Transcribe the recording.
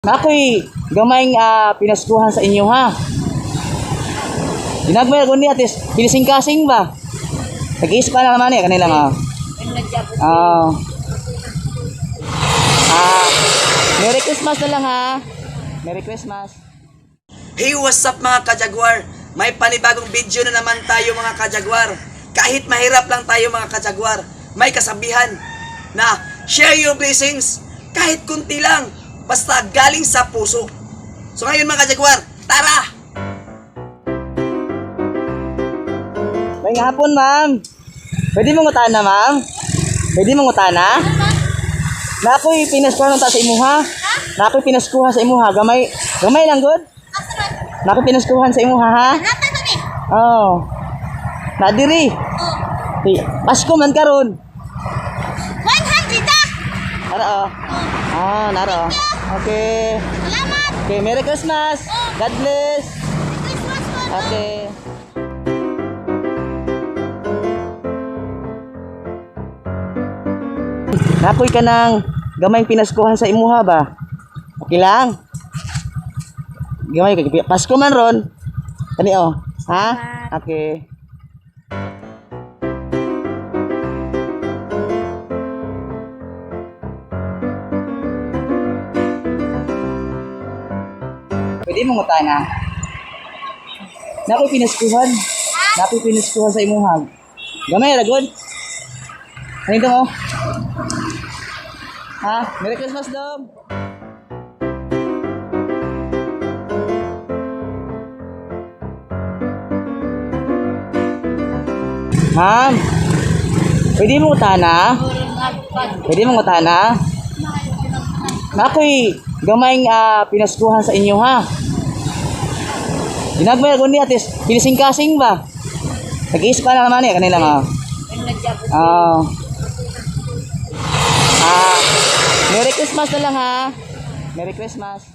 Nakoy gamayng pinaskuhan sa inyo ha. Ginagmay ko niya tis kinising-kasing ba? Nag-iisip ka na naman kanila nga. Merry Christmas na lang ha. Merry Christmas. Hey, what's up mga ka-Jaguar? May panibagong video na naman tayo mga ka-Jaguar. Kahit mahirap lang tayo mga ka-Jaguar, may kasabihan na share your blessings. Kahit kunti lang, basta galing sa puso. So ngayon mga ka-Jaguar, tara! May hapon ma'am. Pwede mong utana ma'am? Pwede mong utana? Nakoy pinaskuhan ta sa imuha. Nakoy pinaskuhan sa imuha. Gamay lang good? Nakoy pinaskuhan sa imuha ha? Oh. Nadiri. Pasko man karon. 100 ta! Naro. Naro. Okay. Salamat! Okay, Merry Christmas. God bless. Christmas po! Okay. Nakoy ka ng gamay pinaskuhan sa imuha ba? Okay lang. Gamay ka Pasko man ron. Kani oh. Ha? Okay. Pwede mong utana. Nakoy pinaskuhan. Nakoy pinaskuhan sa imuha. Gamay ra good. Ano ito mo? Ha? Merry Christmas dong. Ma'am, pwede mong utana? Pwede mong utana? Nakoy gamayng pinaskuhan sa inyo ha. Ginagmay ko niya tis kinising-kasing ba? Nag-iisip ka na naman kanila nga. Merry Christmas na lang ha. Merry Christmas.